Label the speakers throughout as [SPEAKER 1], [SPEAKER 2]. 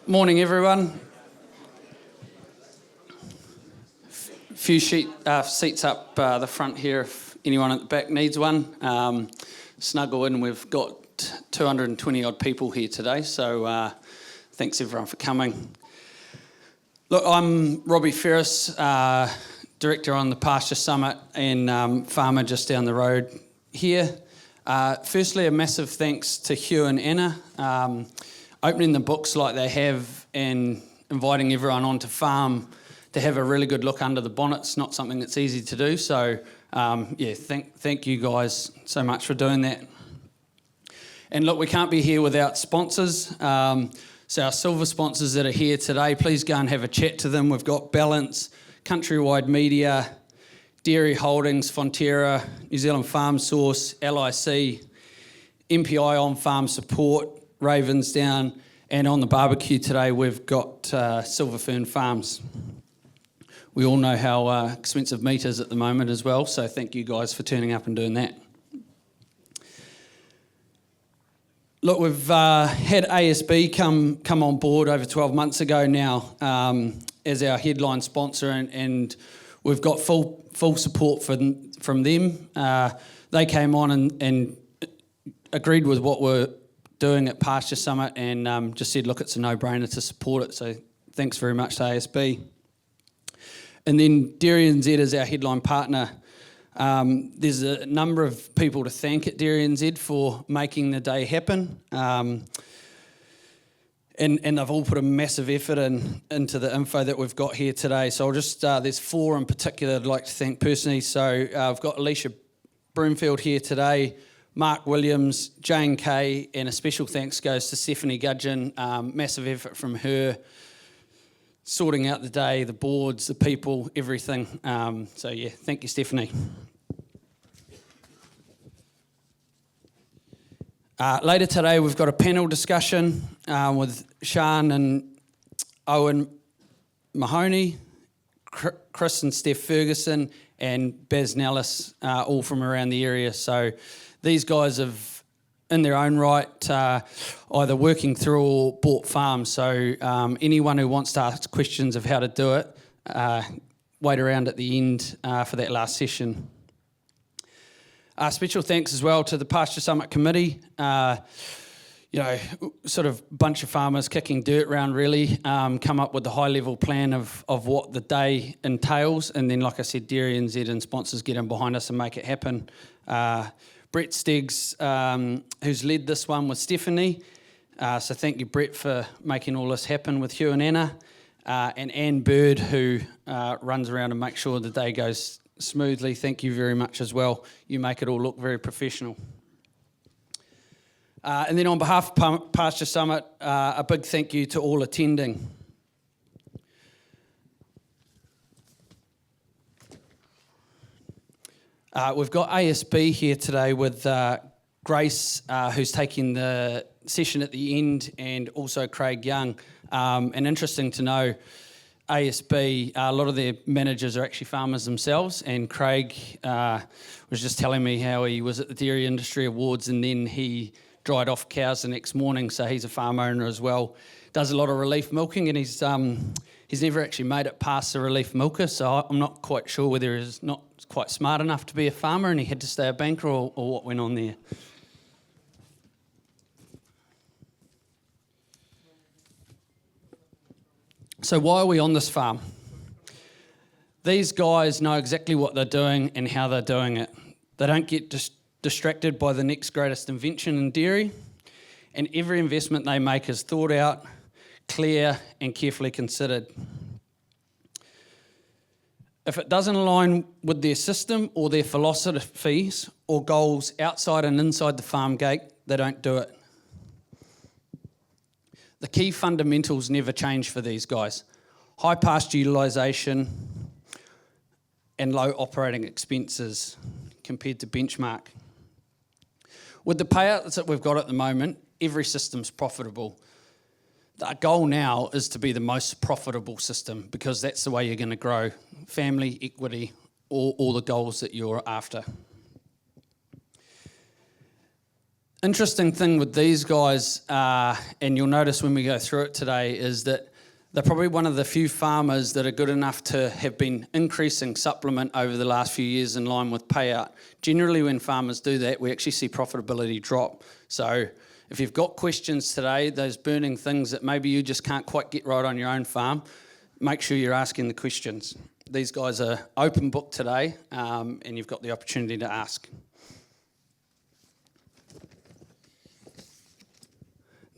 [SPEAKER 1] Morning, everyone. Few seats up the front here if anyone at the back needs one. Snuggle in. We've got 220 odd people here today, so thanks everyone for coming. Look, I'm Robbie Ferris, Director on the Pasture Summit and farmer just down the road here. Firstly, a massive thanks to Hugh and Anna, opening the books like they have and inviting everyone onto farm to have a really good look under the bonnet's not something that's easy to do. So, thank you guys so much for doing that. And look, we can't be here without sponsors. So our silver sponsors that are here today, please go and have a chat to them. We've got Balance, Countrywide Media, Dairy Holdings, Fonterra, New Zealand Farm Source, LIC, MPI On Farm Support, Ravensdown, and on the barbecue today we've got Silver Fern Farms. We all know how expensive meat is at the moment as well, so thank you guys for turning up and doing that. Look, we've had ASB come on board over 12 months ago now as our headline sponsor, and we've got full support from them. They came on and agreed with what we're doing at Pasture Summit and just said, look, it's a no-brainer to support it, so thanks very much to ASB. And then DairyNZ is our headline partner. There's a number of people to thank at DairyNZ for making the day happen. And they've all put a massive effort into the info that we've got here today. So I'll just, there's four in particular I'd like to thank personally. So I've got Alicia Broomfield here today, Mark Williams, Jane Kay, and a special thanks goes to Stephanie Gudgeon. Massive effort from her, sorting out the day, the boards, the people, everything. Thank you, Stephanie. Later today, we've got a panel discussion with Sian and Owen Mahoney, Chris and Steph Ferguson, and Baz Nellis, all from around the area. So these guys have, in their own right, either working through or bought farms. So anyone who wants to ask questions of how to do it, wait around at the end for that last session. Special thanks as well to the Pasture Summit Committee. Sort of bunch of farmers kicking dirt around really, come up with the high-level plan of what the day entails. And then, like I said, DairyNZ and sponsors get in behind us and make it happen. Brett Steggs, who's led this one with Stephanie. So thank you, Brett, for making all this happen with Hugh and Anna. And Anne Bird, who runs around and makes sure the day goes smoothly. Thank you very much as well. You make it all look very professional. And then on behalf of Pasture Summit, a big thank you to all attending. We've got ASB here today with Grace, who's taking the session at the end, and also Craig Young. And interesting to know, ASB, a lot of their managers are actually farmers themselves, and Craig was just telling me how he was at the Dairy Industry Awards and then he dried off cows the next morning, so he's a farm owner as well. Does a lot of relief milking, and he's never actually made it past the relief milker, so I'm not quite sure whether he's not quite smart enough to be a farmer and he had to stay a banker or what went on there. So why are we on this farm? These guys know exactly what they're doing and how they're doing it. They don't get distracted by the next greatest invention in dairy, and every investment they make is thought out, clear and carefully considered. If it doesn't align with their system or their philosophies or goals outside and inside the farm gate, they don't do it. The key fundamentals never change for these guys. High pasture utilisation and low operating expenses compared to benchmark. With the payouts that we've got at the moment, every system's profitable. Our goal now is to be the most profitable system because that's the way you're going to grow family, equity, all the goals that you're after. Interesting thing with these guys, and you'll notice when we go through it today, is that they're probably one of the few farmers that are good enough to have been increasing supplement over the last few years in line with payout. Generally, when farmers do that, we actually see profitability drop. So if you've got questions today, those burning things that maybe you just can't quite get right on your own farm, make sure you're asking the questions. These guys are open book today, and you've got the opportunity to ask.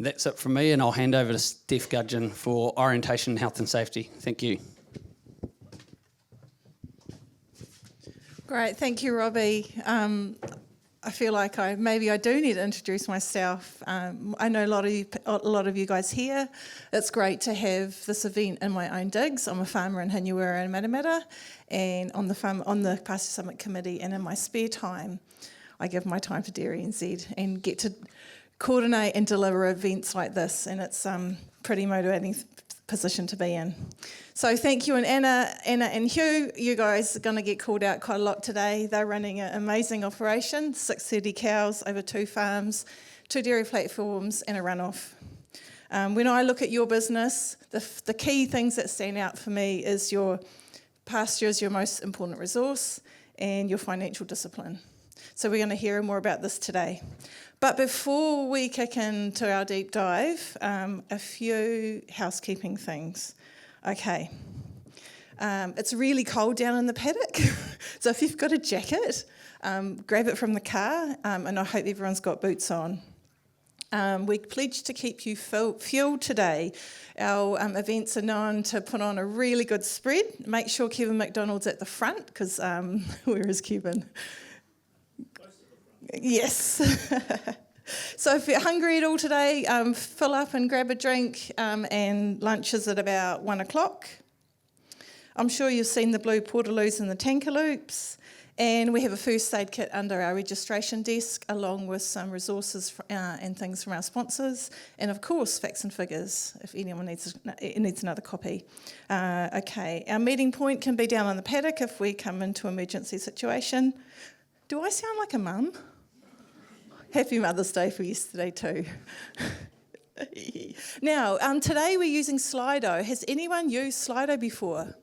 [SPEAKER 1] That's it from me, and I'll hand over to Steph Gudgeon for orientation, health and safety. Thank you.
[SPEAKER 2] Great, thank you, Robbie. I feel like I do need to introduce myself. I know a lot of you guys here. It's great to have this event in my own digs. I'm a farmer in Hinuera and Matamata, and on the Pasture Summit Committee, and in my spare time, I give my time to DairyNZ and get to coordinate and deliver events like this, and it's pretty motivating position to be in. So thank you, and Anna and Hugh, you guys are going to get called out quite a lot today. They're running an amazing operation, 630 cows over 2 farms, 2 dairy platforms and a runoff. When I look at your business, the key things that stand out for me is your pasture is your most important resource and your financial discipline. So we're going to hear more about this today. But before we kick into our deep dive, a few housekeeping things. Okay, it's really cold down in the paddock, so if you've got a jacket, grab it from the car, and I hope everyone's got boots on. We pledge to keep you fueled today. Our events are known to put on a really good spread. Make sure Kevin McDonald's at the front, because where is Kevin? Yes. So if you're hungry at all today, fill up and grab a drink, and lunch is at about 1 o'clock. I'm sure you've seen the blue portaloos and the tankaloops, and we have a first aid kit under our registration desk, along with some resources and things from our sponsors, and of course facts and figures if anyone needs another copy. Okay, our meeting point can be down on the paddock if we come into emergency situation. Do I sound like a mum? Happy Mother's Day for yesterday too. Now, today we're using Slido. Has anyone used Slido before?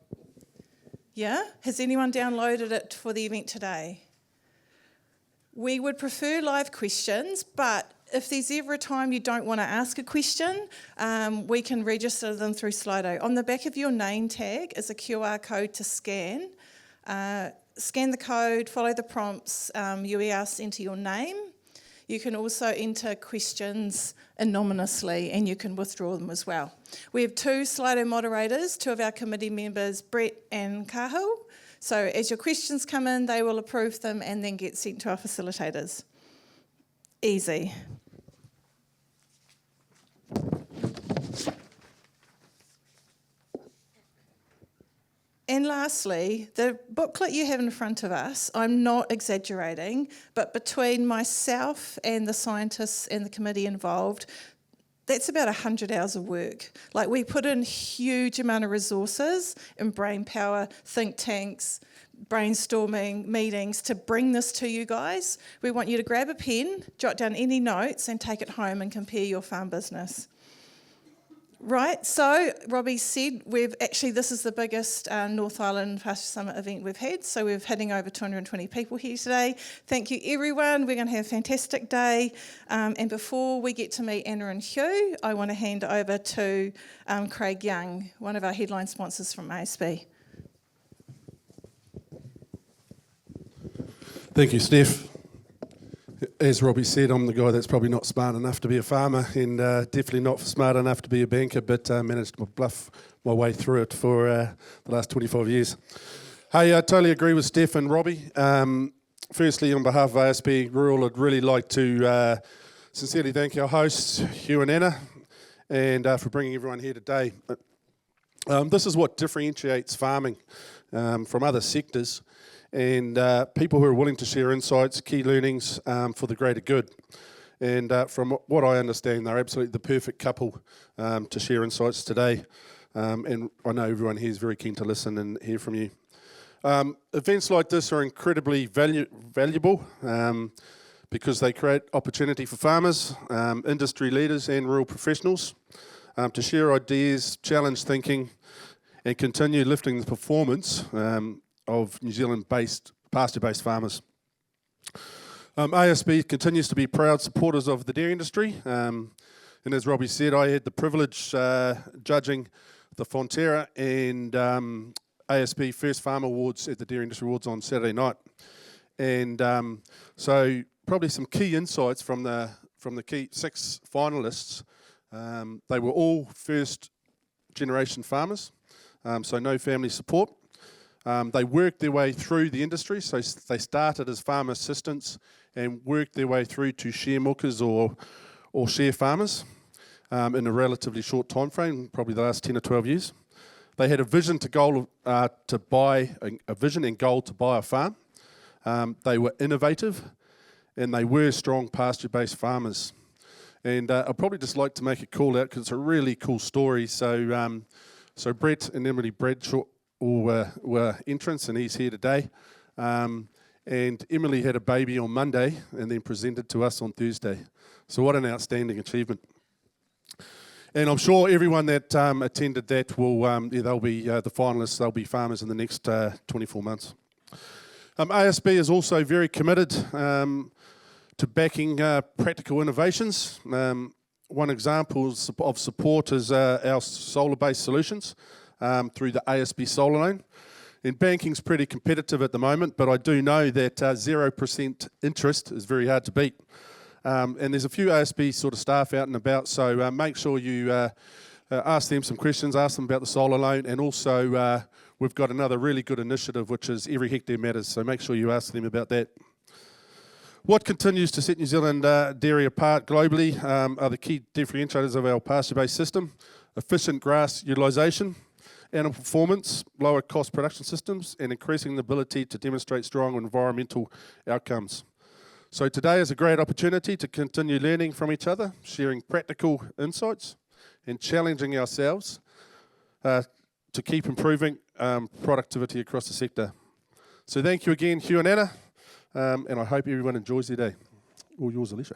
[SPEAKER 2] Yeah? Has anyone downloaded it for the event today? We would prefer live questions, but if there's ever a time you don't want to ask a question, we can register them through Slido. On the back of your name tag is a QR code to scan. Scan the code, follow the prompts. You'll be asked to enter your name. You can also enter questions anonymously, and you can withdraw them as well. We have 2 Slido moderators, 2 of our committee members, Brett and Kahul. So as your questions come in, they will approve them and then get sent to our facilitators. Easy. And lastly, the booklet you have in front of us, I'm not exaggerating, but between myself and the scientists and the committee involved, that's about 100 hours of work. Like, we put in huge amount of resources and brain power, think tanks, brainstorming, meetings to bring this to you guys. We want you to grab a pen, jot down any notes and take it home and compare your farm business. Right, so Robbie said this is the biggest North Island Pasture Summit event we've had, so we're hitting over 220 people here today. Thank you everyone, we're going to have a fantastic day. And before we get to meet Anna and Hugh, I want to hand over to Craig Young, one of our headline sponsors from ASB.
[SPEAKER 3] Thank you, Steph. As Robbie said, I'm the guy that's probably not smart enough to be a farmer and definitely not smart enough to be a banker, but managed to bluff my way through it for the last 25 years. Hey, I totally agree with Steph and Robbie. Firstly, on behalf of ASB Rural, I'd really like to sincerely thank our hosts, Hugh and Anna, and for bringing everyone here today. This is what differentiates farming from other sectors, and people who are willing to share insights, key learnings for the greater good. And from what I understand, they're absolutely the perfect couple to share insights today. And I know everyone here is very keen to listen and hear from you. Events like this are incredibly valuable because they create opportunity for farmers, industry leaders and rural professionals to share ideas, challenge thinking and continue lifting the performance of New Zealand-based, pasture-based farmers. ASB continues to be proud supporters of the dairy industry, and as Robbie said, I had the privilege judging the Fonterra and ASB First Farm Awards at the Dairy Industry Awards on Saturday night. And so probably some key insights from the key 6 finalists. They were all first generation farmers, so no family support. They worked their way through the industry, so they started as farm assistants and worked their way through to share milkers or share farmers in a relatively short time frame, probably the last 10 or 12 years. They had a vision to goal to buy a vision and goal to buy a farm. They were innovative, and they were strong pasture-based farmers. And I'd probably just like to make a call out because it's a really cool story. So, so Brett and Emily Bradshaw were entrants, and he's here today. And Emily had a baby on Monday, and then presented to us on Thursday. So what an outstanding achievement! And I'm sure everyone that attended that will, they'll be the finalists. They'll be farmers in the next 24 months. ASB is also very committed to backing practical innovations. One example of support is our solar-based solutions through the ASB Solar Loan. And banking's pretty competitive at the moment, but I do know that 0% interest is very hard to beat. And there's a few ASB sort of staff out and about, so make sure you ask them some questions, ask them about the solar loan, and also we've got another really good initiative, which is Every Hectare Matters, so make sure you ask them about that. What continues to set New Zealand dairy apart globally are the key differentiators of our pasture-based system: efficient grass utilisation, animal performance, lower cost production systems, and increasing the ability to demonstrate strong environmental outcomes. So today is a great opportunity to continue learning from each other, sharing practical insights, and challenging ourselves to keep improving productivity across the sector. So thank you again, Hugh and Anna, and I hope everyone enjoys their day. All yours, Alicia.